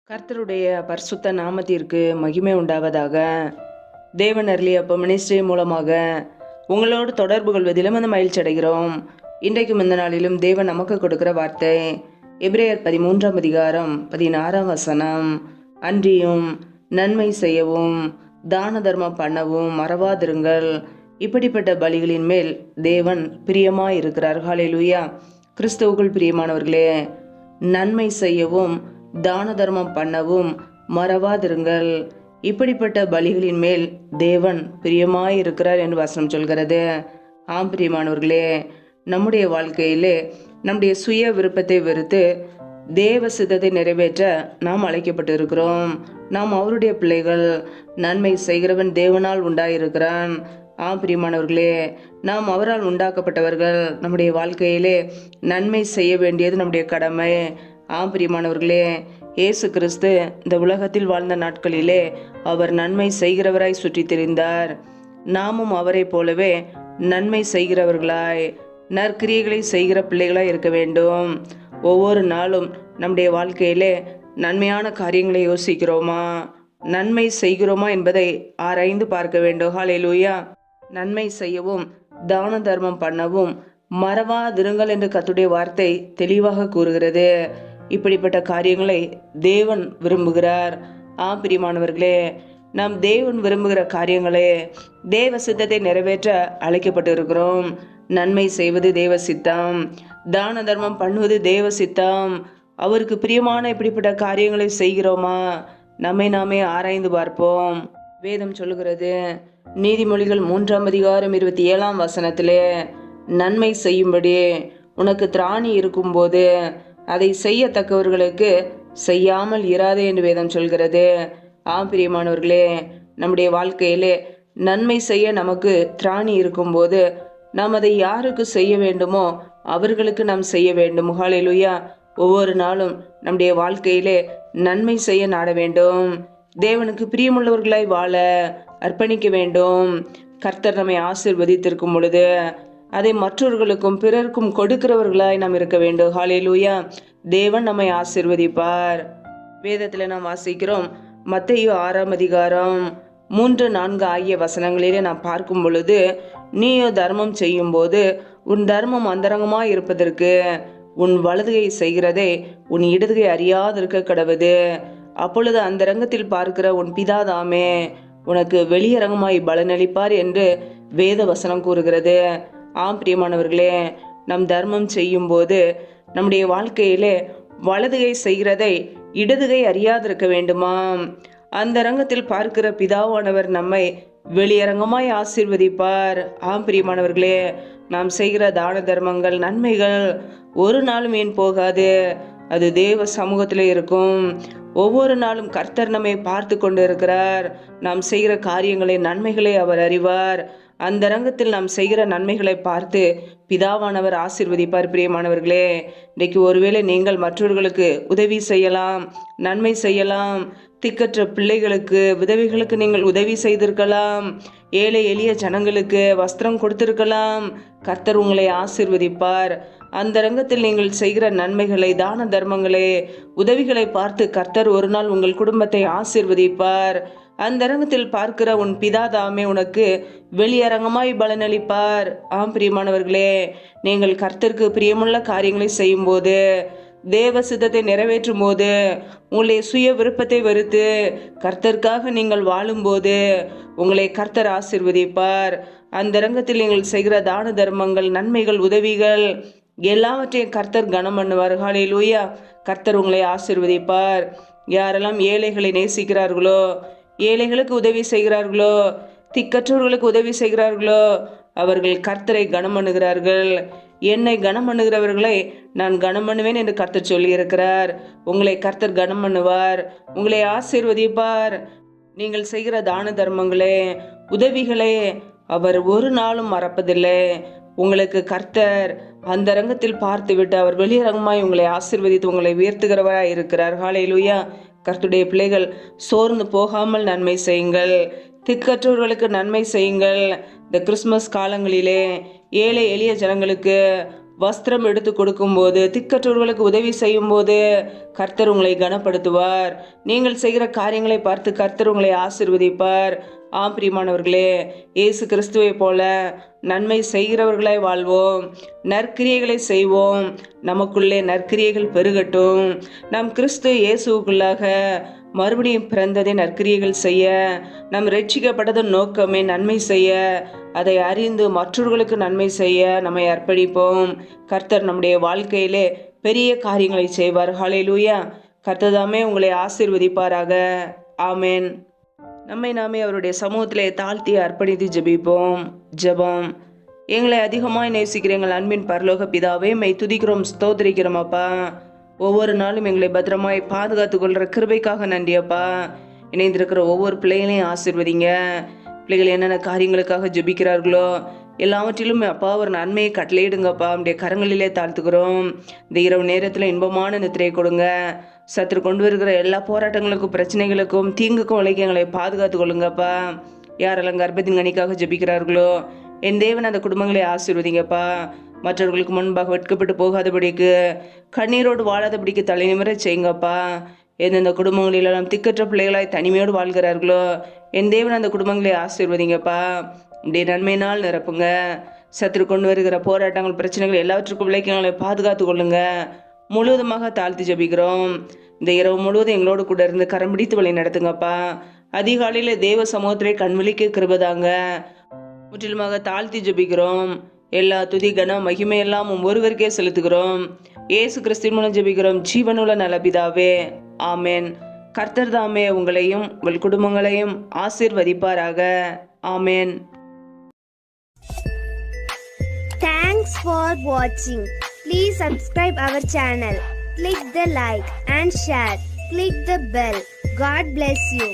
கர்த்தருடைய பரிசுத்த நாமத்திற்கு மகிமை உண்டாவதாக. தேவன் அருளிய அப்ப மினிஸ்ட்ரி மூலமாக உங்களோடு தொடர்பு கொள்வதிலும் அந்த மகிழ்ச்சி அடைகிறோம். இன்றைக்கும் இந்த நாளிலும் தேவன் நமக்கு கொடுக்கிற வார்த்தை எபிரேயர் 13ஆம் அதிகாரம் 16ஆம் வசனம். அன்றியும் நன்மை செய்யவும் தான தர்மம் பண்ணவும் மறவாதிருங்கள், இப்படிப்பட்ட பலிகளின் மேல் தேவன் பிரியமாயிருக்கிறார். ஹல்லேலூயா. கிறிஸ்துவுக்குள் பிரியமானவர்களே, நன்மை செய்யவும் தான தர்மம் பண்ணவும் மறவாதிருங்கள், இப்படிப்பட்ட பலிகளின் மேல் தேவன் பிரியமாயிருக்கிறார் என்று வசனம் சொல்கிறது. ஆம் பிரியமானவர்களே, நம்முடைய வாழ்க்கையிலே நம்முடைய சுய விருப்பத்தை வெறுத்து தேவ சித்தத்தை நிறைவேற்ற நாம் அழைக்கப்பட்டு இருக்கிறோம். நாம் அவருடைய பிள்ளைகள். நன்மை செய்கிறவன் தேவனால் உண்டாயிருக்கிறான். ஆம் பிரியமானவர்களே, நாம் அவரால் உண்டாக்கப்பட்டவர்கள். நம்முடைய வாழ்க்கையிலே நன்மை செய்ய வேண்டியது நம்முடைய கடமை. ஆம் பிரியமானவர்களே, இயேசு கிறிஸ்து இந்த உலகத்தில் வாழ்ந்த நாட்களிலே அவர் நன்மை செய்கிறவராய் சுற்றி திரிந்தார். நாமும் அவரை போலவே நன்மை செய்கிறவர்களாய் நற்கிரியைகளை செய்கிற பிள்ளைகளாய் இருக்க வேண்டும். ஒவ்வொரு நாளும் நம்முடைய வாழ்க்கையிலே நன்மையான காரியங்களை யோசிக்கிறோமா, நன்மை செய்கிறோமா என்பதை ஆராய்ந்து பார்க்க வேண்டும். ஹல்லேலூயா. நன்மை செய்யவும் தான தர்மம் பண்ணவும் மறவாதிருங்கள் என்று கர்த்தருடைய வார்த்தை தெளிவாக கூறுகிறது. இப்படிப்பட்ட காரியங்களை தேவன் விரும்புகிறார். பிரியமானவர்களே, நாம் தேவன் விரும்புகிற காரியங்களே தேவ சித்தத்தை நிறைவேற்ற அழைக்கப்பட்டு இருக்கிறோம். நன்மை செய்வது தேவ சித்தம், தான தர்மம் பண்ணுவது தேவ சித்தம். அவருக்கு பிரியமான இப்படிப்பட்ட காரியங்களை செய்கிறோமா? நம்மை நாமே ஆராய்ந்து பார்ப்போம். வேதம் சொல்லுகிறது, நீதிமொழிகள் 3ஆம் அதிகாரம் 27ஆம் வசனத்திலே, நன்மை செய்யும்படி உனக்கு திராணி இருக்கும்போது அதை செய்யத்தக்கவர்களுக்கு செய்யாமல் இராதே என்று வேதம் சொல்கிறது. பிரியமானவர்களே, நம்முடைய வாழ்க்கையிலே நன்மை செய்ய நமக்கு திராணி இருக்கும்போது நாம் அதை யாருக்கு செய்ய வேண்டுமோ அவர்களுக்கு நாம் செய்ய வேண்டும். ஹல்லேலூயா. ஒவ்வொரு நாளும் நம்முடைய வாழ்க்கையிலே நன்மை செய்ய நாட வேண்டும். தேவனுக்கு பிரியமுள்ளவர்களாய் வாழ அர்ப்பணிக்க வேண்டும். கர்த்தர் நம்மை ஆசீர்வதித்திருக்கும் பொழுது அதை மற்றவர்களுக்கும் பிறருக்கும் கொடுக்கிறவர்களாய் நாம் இருக்க வேண்டும். ஹல்லேலூயா. தேவன் நம்மை ஆசீர்வதிப்பார். வேதத்தில் நாம் வாசிக்கிறோம், மத்தேயு 6ஆம் அதிகாரம் 3, 4 ஆகிய வசனங்களிலே நாம் பார்க்கும் பொழுது, நீயோ தர்மம் செய்யும் போது உன் தர்மம் அந்தரங்கமாய் இருப்பதற்கு உன் வலதுகை செய்கிறதை உன் இடதுகை அறியாதிருக்க கடவது. அப்பொழுது அந்தரங்கத்தில் பார்க்கிற உன் பிதாதாமே உனக்கு வெளியரங்கமாய் பலனளிப்பார் என்று வேத வசனம் கூறுகிறது. பிரியமானவர்களே, நம் தர்மம் செய்யும் போது நம்முடைய வாழ்க்கையிலே வலதுகை செய்கிறதை இடதுகை அறியாதிருக்க வேண்டுமாம். அந்த அரங்கத்தில் பார்க்கிற பிதாவானவர் நம்மை வெளியரங்கமாய் ஆசீர்வதிப்பார். பிரியமானவர்களே, நாம் செய்கிற தான தர்மங்கள் நன்மைகள் ஒரு நாளும் ஏன் போகாது, அது தேவ சமூகத்திலே இருக்கும். ஒவ்வொரு நாளும் கர்த்தர் நம்மை பார்த்து கொண்டு இருக்கிறார். நாம் செய்கிற காரியங்களை நன்மைகளை அவர் அறிவார். அந்த ரங்கத்தில் நாம் செய்கிற நன்மைகளை பார்த்து பிதாவானவர் ஆசீர்வதிப்பார். பிரியமானவர்களே, இன்றைக்கு ஒருவேளை நீங்கள் மற்றவர்களுக்கு உதவி செய்யலாம், நன்மை செய்யலாம். திக்கற்ற பிள்ளைகளுக்கு, விதவைகளுக்கு நீங்கள் உதவி செய்திருக்கலாம். ஏழை எளிய ஜனங்களுக்கு வஸ்திரம் கொடுத்திருக்கலாம். கர்த்தர் உங்களை ஆசீர்வதிப்பார். அந்த ரங்கத்தில் நீங்கள் செய்கிற நன்மைகளை, தான தர்மங்களை, உதவிகளை பார்த்து கர்த்தர் ஒரு நாள் உங்கள் குடும்பத்தை ஆசீர்வதிப்பார். அந்த அரங்கத்தில் பார்க்கிற உன் பிதாதாமே உனக்கு வெளியரங்கமாய் பலனளிப்பார். பிரியமானவர்களே, நீங்கள் கர்த்தருக்கு பிரியமுள்ள காரியங்களை செய்யும் போது, தேவ சித்தத்தை நிறைவேற்றும் போது, உங்களுடைய சுய விருப்பத்தை வெறுத்து கர்த்தருக்காக நீங்கள் வாழும்போது உங்களை கர்த்தர் ஆசீர்வதிப்பார். அந்த ரங்கத்தில் நீங்கள் செய்கிற தான தர்மங்கள், நன்மைகள், உதவிகள் எல்லாவற்றையும் கர்த்தர் கனம் பண்ணுவார். ஹல்லேலூயா. கர்த்தர் உங்களை ஆசீர்வதிப்பார். யாரெல்லாம் ஏழைகளை நேசிக்கிறார்களோ, ஏழைகளுக்கு உதவி செய்கிறார்களோ, திக்கற்றவர்களுக்கு உதவி செய்கிறார்களோ, அவர்கள் கர்த்தரை கனம் பண்ணுகிறார்கள். என்னை கனம் பண்ணுகிறவர்களை நான் கனம் பண்ணுவேன் என்று கர்த்தர் சொல்லியிருக்கிறார். உங்களை கர்த்தர் கனம் பண்ணுவார், உங்களை ஆசீர்வதிப்பார். நீங்கள் செய்கிற தான தர்மங்களே, உதவிகளே அவர் ஒரு நாளும் மறப்பதில்லை. உங்களுக்கு கர்த்தர் அந்த ரங்கத்தில் பார்த்துவிட்டு அவர் வெளியரங்கமாய் உங்களை ஆசீர்வதித்து உங்களை உயர்த்துகிறவராய் இருக்கிறார். ஹல்லேலூயா. கர்த்தருடைய பிள்ளைகள் சோர்ந்து போகாமல் நன்மை செய்யுங்கள். திக்கற்றவர்களுக்கு நன்மை செய்யுங்கள். இந்த கிறிஸ்துமஸ் காலங்களிலே ஏழை எளிய ஜனங்களுக்கு வஸ்திரம் எடுத்து கொடுக்கும்போது, திக்கற்றவர்களுக்கு உதவி செய்யும்போது கர்த்தர் உங்களை கனப்படுத்துவார். நீங்கள் செய்கிற காரியங்களை பார்த்து கர்த்தர் உங்களை ஆசீர்வதிப்பார். பிரியமானவர்களே, இயேசு கிறிஸ்துவை போல நன்மை செய்கிறவர்களாய் வாழ்வோம், நற்கிரியைகளை செய்வோம், நமக்குள்ளே நற்கிரியைகள் பெருகட்டும். நம் கிறிஸ்து இயேசுக்குள்ளாக மறுபடியும் பிறந்ததை நற்கிரியைகள் செய்ய, நம் ரட்சிக்கப்பட்டதன் நோக்கமே நன்மை செய்ய, அதை அறிந்து மற்றவர்களுக்கு நன்மை செய்ய நம்மை அர்ப்பணிப்போம். கர்த்தர் நம்முடைய வாழ்க்கையிலே பெரிய காரியங்களை செய்வார். ஹல்லேலூயா. கர்த்தர் தாமே உங்களை ஆசீர்வதிப்பாராக. ஆமென். நம்மை நாமே அவருடைய சமூகத்திலே தாழ்த்தி அர்ப்பணித்து ஜெபிப்போம். ஜெபம். எங்களை அதிகமாய் நேசிக்கிற எங்கள் அன்பின் பரலோக பிதாவே, மெய் துதிக்கிறோம், ஸ்தோத்திரிக்கிறோம் அப்பா. ஒவ்வொரு நாளும் எங்களை பத்திரமாய் பாதுகாத்து கொள்கிற கிருபைக்காக நன்றி அப்பா. இணைந்திருக்கிற ஒவ்வொரு பிள்ளைகளையும் ஆசீர்வதிங்க. பிள்ளைகள் என்னென்ன காரியங்களுக்காக ஜெபிக்கிறார்களோ எல்லாவற்றிலும் அப்பா ஒரு நன்மையை கட்டளையிடுங்கப்பா. நம்முடைய கரங்களிலே தாழ்த்துக்கிறோம். இந்த இரவு நேரத்தில் இன்பமான நித்திரையை கொடுங்க. சத்துரு கொண்டு வருகிற எல்லா போராட்டங்களுக்கும் பிரச்சனைகளுக்கும் தீங்குக்கும் விலைக்கு எங்களை பாதுகாத்து கொள்ளுங்கப்பா. யாரெல்லாம் கர்ப்பத்தின் கனிக்காக ஜெபிக்கிறார்களோ என் தேவன் அந்த குடும்பங்களை ஆசீர்வதிங்கப்பா. மற்றவர்களுக்கு முன்பாக வெட்கப்பட்டு போகாதபடிக்கு, கண்ணீரோடு வாழாதபடிக்கு தலை நிமிர செய்யுங்கப்பா. எந்தெந்த குடும்பங்களிலெல்லாம் திக்கற்ற பிள்ளைகளாய் தனிமையோடு வாழ்கிறார்களோ என் தேவன் அந்த குடும்பங்களை ஆசீர்வதிங்கப்பா. இப்படி நன்மையினால் நிரப்புங்க. சத்துரு கொண்டு வருகிற போராட்டங்கள் பிரச்சனைகள் எல்லாவற்றுக்கும் விலைக்கு பாதுகாத்து கொள்ளுங்க. முழுவதுமாக தாழ்த்தி ஜெபிக்கிறோம். இந்த இரவு முழுவதும் எங்களோடு கூட இருந்து கரம் பிடித்து வழி நடத்துங்கப்பா. அதிகாலையில் தேவ சமூகத்திலே கண்விழிக்க கிருபதாங்க. முற்றிலுமாக தாழ்த்தி ஜெபிக்கிறோம். எல்லா துதி கனம் மகிமையெல்லாம் ஒருவருக்கே செலுத்துகிறோம். இயேசு கிறிஸ்துவின் மூலம் ஜெபிக்கிறோம் ஜீவனுள்ள நல்ல பிதாவே. ஆமென். கர்த்தர் தாமே உங்களையும் உங்கள் குடும்பங்களையும் ஆசீர்வதிப்பாராக. ஆமென். Thanks for watching. Please subscribe our channel. Click the like and share. Click the bell. God bless you.